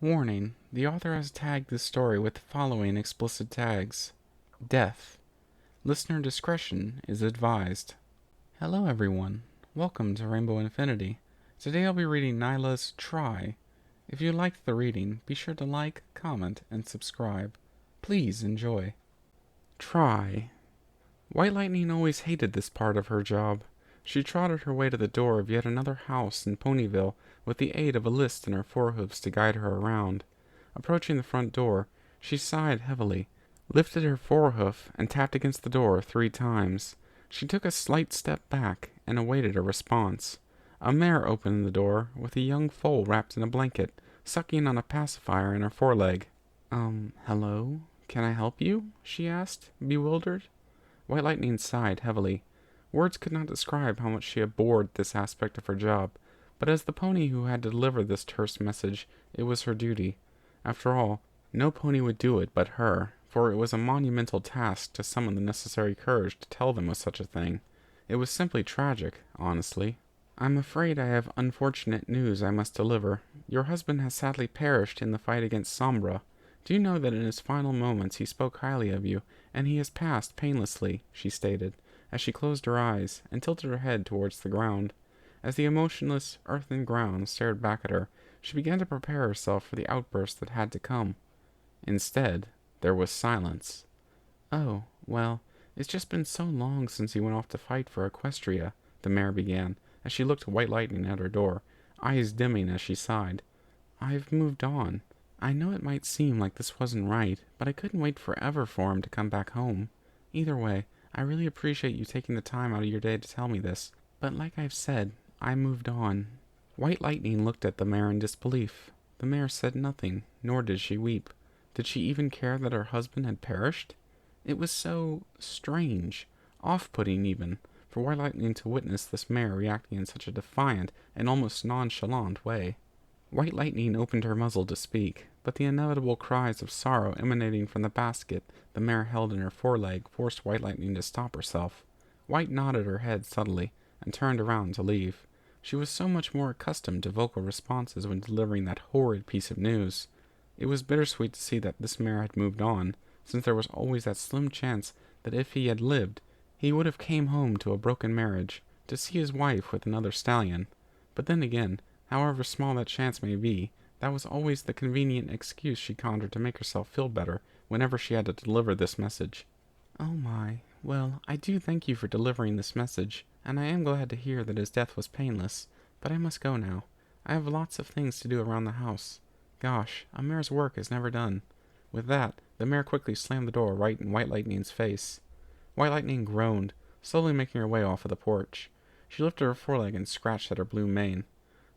Warning: the author has tagged this story with the following explicit tags: Death. Listener discretion is advised. Hello everyone. Welcome to Rainbow Infinity. Today I'll be reading Nailah's Try. If you liked the reading, be sure to like, comment, and subscribe. Please enjoy. Try. White Lightning always hated this part of her job. She trotted her way to the door of yet another house in Ponyville with the aid of a list in her forehoofs to guide her around. Approaching the front door, she sighed heavily, lifted her forehoof, and tapped against the door 3 times. She took a slight step back and awaited a response. A mare opened the door with a young foal wrapped in a blanket, sucking on a pacifier in her foreleg. Hello? Can I help you?" she asked, bewildered. White Lightning sighed heavily. Words could not describe how much she abhorred this aspect of her job, but as the pony who had to deliver this terse message, it was her duty. After all, no pony would do it but her, for it was a monumental task to summon the necessary courage to tell them of such a thing. It was simply tragic, honestly. "I'm afraid I have unfortunate news I must deliver. Your husband has sadly perished in the fight against Sombra. Do you know that in his final moments he spoke highly of you, and he has passed painlessly," she stated, as she closed her eyes and tilted her head towards the ground. As the emotionless earthen ground stared back at her, she began to prepare herself for the outburst that had to come. Instead, there was silence. "Oh, well, it's just been so long since he went off to fight for Equestria," the mare began, as she looked White Lightning at her door, eyes dimming as she sighed. "I've moved on. I know it might seem like this wasn't right, but I couldn't wait forever for him to come back home. Either way, I really appreciate you taking the time out of your day to tell me this, but like I've said, I moved on." White Lightning looked at the mare in disbelief. The mare said nothing, nor did she weep. Did she even care that her husband had perished? It was so strange, off-putting even, for White Lightning to witness this mare reacting in such a defiant and almost nonchalant way. White Lightning opened her muzzle to speak, but the inevitable cries of sorrow emanating from the basket the mare held in her foreleg forced White Lightning to stop herself. White nodded her head subtly and turned around to leave. She was so much more accustomed to vocal responses when delivering that horrid piece of news. It was bittersweet to see that this mare had moved on, since there was always that slim chance that if he had lived, he would have came home to a broken marriage, to see his wife with another stallion. But then again, however small that chance may be, that was always the convenient excuse she conjured to make herself feel better whenever she had to deliver this message. "Oh my, well, I do thank you for delivering this message, and I am glad to hear that his death was painless, but I must go now. I have lots of things to do around the house. Gosh, a mare's work is never done." With that, the mare quickly slammed the door right in White Lightning's face. White Lightning groaned, slowly making her way off of the porch. She lifted her foreleg and scratched at her blue mane.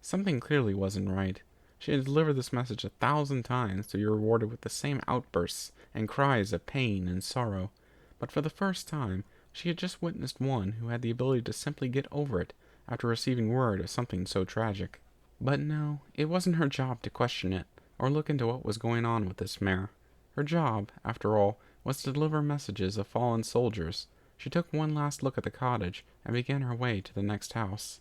Something clearly wasn't right. She had delivered this message 1,000 times to be rewarded with the same outbursts and cries of pain and sorrow, but for the first time she had just witnessed one who had the ability to simply get over it after receiving word of something so tragic. But no, it wasn't her job to question it, or look into what was going on with this mare. Her job, after all, was to deliver messages of fallen soldiers. She took one last look at the cottage and began her way to the next house.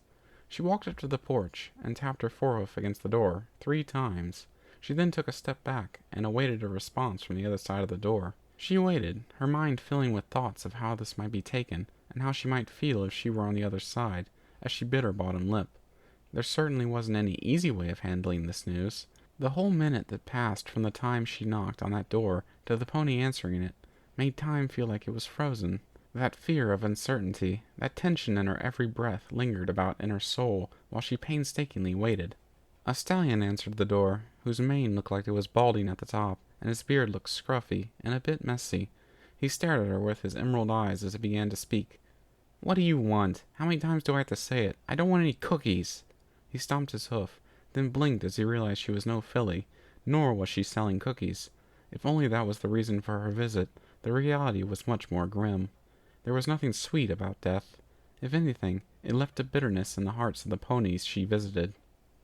She walked up to the porch and tapped her forehoof against the door 3 times. She then took a step back and awaited a response from the other side of the door. She waited, her mind filling with thoughts of how this might be taken, and how she might feel if she were on the other side, as she bit her bottom lip. There certainly wasn't any easy way of handling this news. The whole minute that passed from the time she knocked on that door to the pony answering it made time feel like it was frozen. That fear of uncertainty, that tension in her every breath lingered about in her soul while she painstakingly waited. A stallion answered the door, whose mane looked like it was balding at the top, and his beard looked scruffy and a bit messy. He stared at her with his emerald eyes as he began to speak. "What do you want? How many times do I have to say it? I don't want any cookies." He stomped his hoof, then blinked as he realized she was no filly, nor was she selling cookies. If only that was the reason for her visit, the reality was much more grim. There was nothing sweet about death. If anything, it left a bitterness in the hearts of the ponies she visited.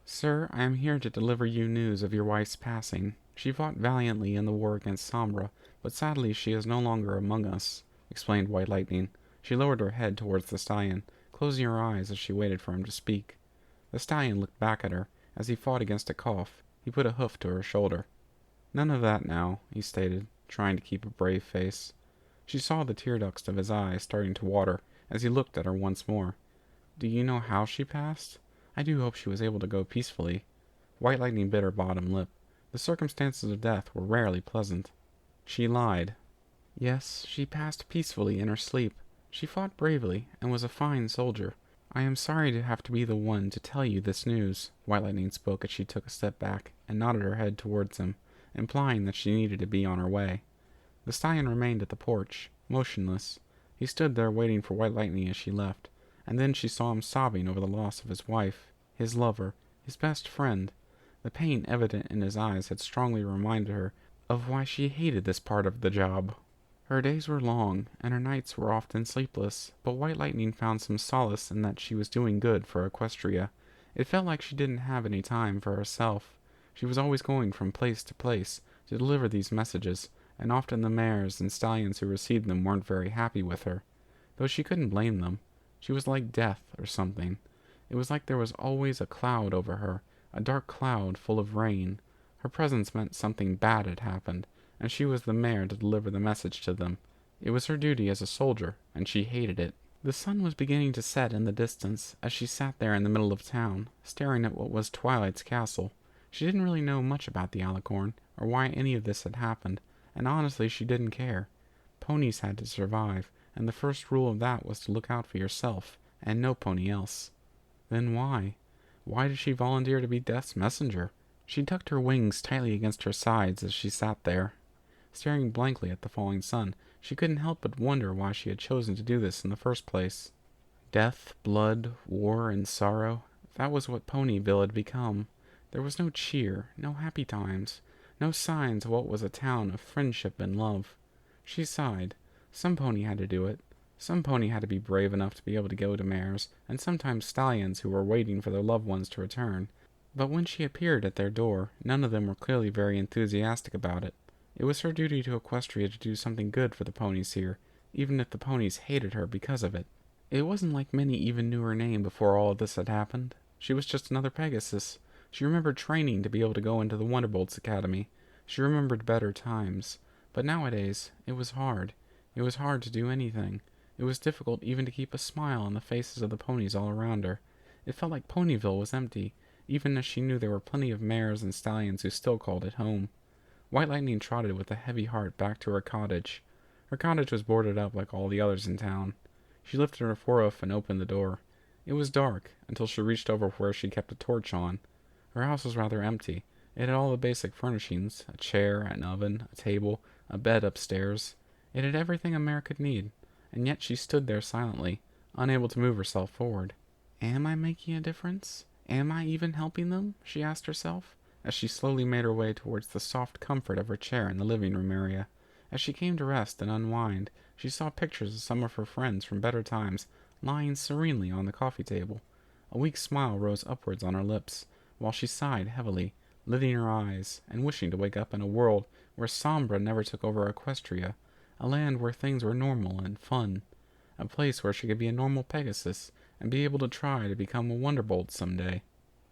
"Sir, I am here to deliver you news of your wife's passing. She fought valiantly in the war against Sombra, but sadly she is no longer among us," explained White Lightning. She lowered her head towards the stallion, closing her eyes as she waited for him to speak. The stallion looked back at her as he fought against a cough, He put a hoof to her shoulder. "None of that now," he stated, trying to keep a brave face. She saw the tear ducts of his eyes starting to water as he looked at her once more. "Do you know how she passed? I do hope she was able to go peacefully." White Lightning bit her bottom lip. The circumstances of death were rarely pleasant. She lied. "Yes, she passed peacefully in her sleep. She fought bravely, and was a fine soldier. I am sorry to have to be the one to tell you this news." White Lightning spoke as she took a step back and nodded her head towards him, implying that she needed to be on her way. The stallion remained at the porch, motionless. He stood there waiting for White Lightning as she left, and then she saw him sobbing over the loss of his wife, his lover, his best friend. The pain evident in his eyes had strongly reminded her of why she hated this part of the job. Her days were long, and her nights were often sleepless, but White Lightning found some solace in that she was doing good for Equestria. It felt like she didn't have any time for herself. She was always going from place to place to deliver these messages, and often the mares and stallions who received them weren't very happy with her. Though she couldn't blame them. She was like death or something. It was like there was always a cloud over her, a dark cloud full of rain. Her presence meant something bad had happened, and she was the mare to deliver the message to them. It was her duty as a soldier, and she hated it. The sun was beginning to set in the distance as she sat there in the middle of town, staring at what was Twilight's castle. She didn't really know much about the alicorn, or why any of this had happened, and honestly she didn't care. Ponies had to survive, and the first rule of that was to look out for yourself, and no pony else. Then why? Why did she volunteer to be Death's messenger? She tucked her wings tightly against her sides as she sat there, staring blankly at the falling sun. She couldn't help but wonder why she had chosen to do this in the first place. Death, blood, war, and sorrow. That was what Ponyville had become. There was no cheer, no happy times, no signs of what was a town of friendship and love. She sighed. Some pony had to do it. Some pony had to be brave enough to be able to go to mares, and sometimes stallions who were waiting for their loved ones to return. But when she appeared at their door, none of them were clearly very enthusiastic about it. It was her duty to Equestria to do something good for the ponies here, even if the ponies hated her because of it. It wasn't like many even knew her name before all of this had happened. She was just another Pegasus. She remembered training to be able to go into the Wonderbolts Academy. She remembered better times. But nowadays, it was hard. It was hard to do anything. It was difficult even to keep a smile on the faces of the ponies all around her. It felt like Ponyville was empty, even as she knew there were plenty of mares and stallions who still called it home. White Lightning trotted with a heavy heart back to her cottage. Her cottage was boarded up like all the others in town. She lifted her forehoof and opened the door. It was dark until she reached over where she kept a torch on. Her house was rather empty. It had all the basic furnishings, a chair, an oven, a table, a bed upstairs. It had everything a mare could need, and yet she stood there silently, unable to move herself forward. "Am I making a difference? Am I even helping them?" she asked herself, as she slowly made her way towards the soft comfort of her chair in the living room area. As she came to rest and unwind, she saw pictures of some of her friends from better times lying serenely on the coffee table. A weak smile rose upwards on her lips, while she sighed heavily, lifting her eyes, and wishing to wake up in a world where Sombra never took over Equestria, a land where things were normal and fun, a place where she could be a normal Pegasus, and be able to try to become a Wonderbolt someday.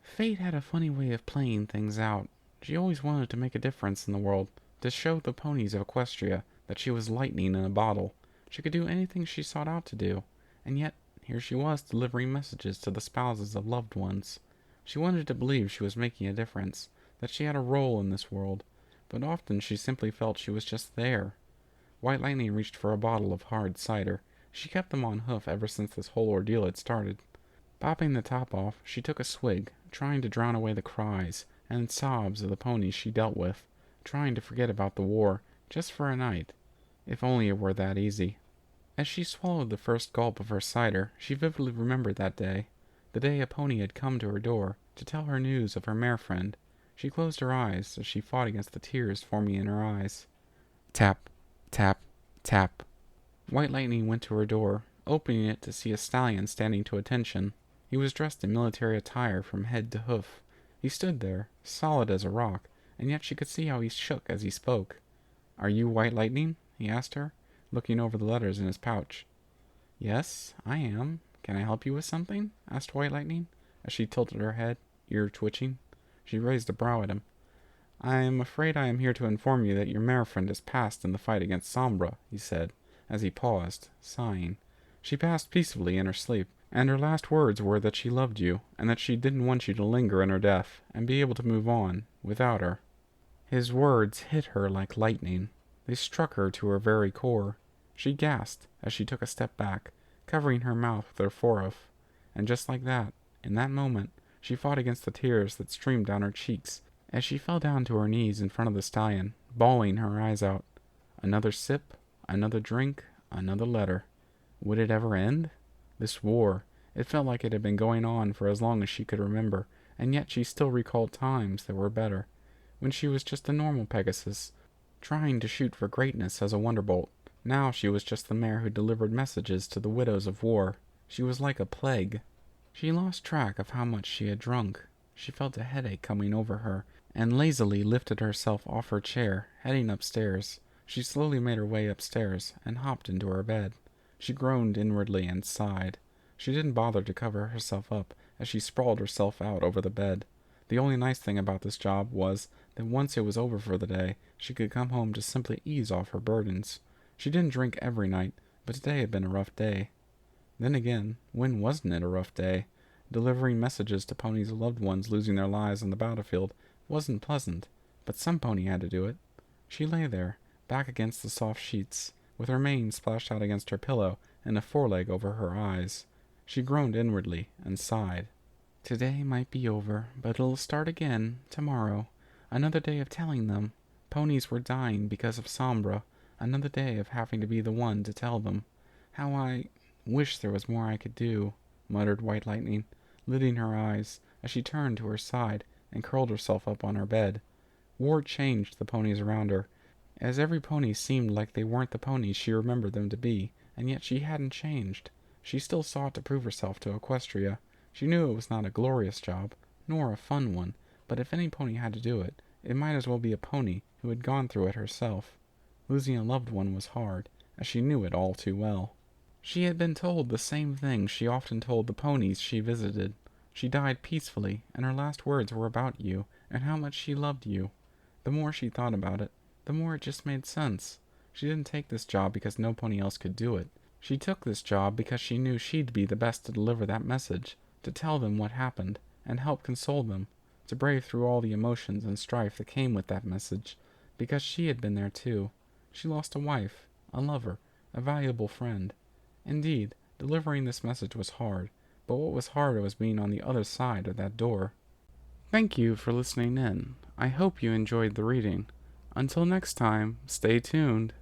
Fate had a funny way of playing things out. She always wanted to make a difference in the world, to show the ponies of Equestria that she was lightning in a bottle. She could do anything she sought out to do, and yet here she was delivering messages to the spouses of loved ones. She wanted to believe she was making a difference, that she had a role in this world, but often she simply felt she was just there. White Lightning reached for a bottle of hard cider. She kept them on hoof ever since this whole ordeal had started. Popping the top off, she took a swig, trying to drown away the cries and sobs of the ponies she dealt with, trying to forget about the war, just for a night. If only it were that easy. As she swallowed the first gulp of her cider, she vividly remembered that day, the day a pony had come to her door to tell her news of her mare friend. She closed her eyes as she fought against the tears forming in her eyes. Tap, tap, tap. White Lightning went to her door, opening it to see a stallion standing to attention. He was dressed in military attire from head to hoof. He stood there, solid as a rock, and yet she could see how he shook as he spoke. "Are you White Lightning?" he asked her, looking over the letters in his pouch. "Yes, I am. Can I help you with something?" asked White Lightning, as she tilted her head, ear twitching. She raised a brow at him. "I am afraid I am here to inform you that your mare friend has passed in the fight against Sombra," he said, as he paused, sighing. "She passed peacefully in her sleep, and her last words were that she loved you, and that she didn't want you to linger in her death, and be able to move on, without her." His words hit her like lightning. They struck her to her very core. She gasped as she took a step back, covering her mouth with her forearm, and just like that, in that moment, she fought against the tears that streamed down her cheeks as she fell down to her knees in front of the stallion, bawling her eyes out. Another sip, another drink, another letter. Would it ever end? This war, it felt like it had been going on for as long as she could remember, and yet she still recalled times that were better, when she was just a normal Pegasus, trying to shoot for greatness as a Wonderbolt. Now she was just the mare who delivered messages to the widows of war. She was like a plague. She lost track of how much she had drunk. She felt a headache coming over her, and lazily lifted herself off her chair, heading upstairs. She slowly made her way upstairs, and hopped into her bed. She groaned inwardly and sighed. She didn't bother to cover herself up, as she sprawled herself out over the bed. The only nice thing about this job was that once it was over for the day, she could come home to simply ease off her burdens. She didn't drink every night, but today had been a rough day. Then again, when wasn't it a rough day? Delivering messages to ponies' loved ones losing their lives on the battlefield wasn't pleasant, but some pony had to do it. She lay there, back against the soft sheets, with her mane splashed out against her pillow and a foreleg over her eyes. She groaned inwardly and sighed. Today might be over, but it'll start again tomorrow. Another day of telling them. Ponies were dying because of Sombra. Another day of having to be the one to tell them. How I wish there was more I could do, muttered White Lightning, lidding her eyes as she turned to her side and curled herself up on her bed. War changed the ponies around her, as every pony seemed like they weren't the ponies she remembered them to be, and yet she hadn't changed. She still sought to prove herself to Equestria. She knew it was not a glorious job, nor a fun one, but if any pony had to do it, it might as well be a pony who had gone through it herself. Losing a loved one was hard, as she knew it all too well. She had been told the same thing she often told the ponies she visited. She died peacefully, and her last words were about you, and how much she loved you. The more she thought about it, the more it just made sense. She didn't take this job because no pony else could do it. She took this job because she knew she'd be the best to deliver that message, to tell them what happened, and help console them, to brave through all the emotions and strife that came with that message, because she had been there too. She lost a wife, a lover, a valuable friend. Indeed, delivering this message was hard, but what was harder was being on the other side of that door. Thank you for listening in. I hope you enjoyed the reading. Until next time, stay tuned.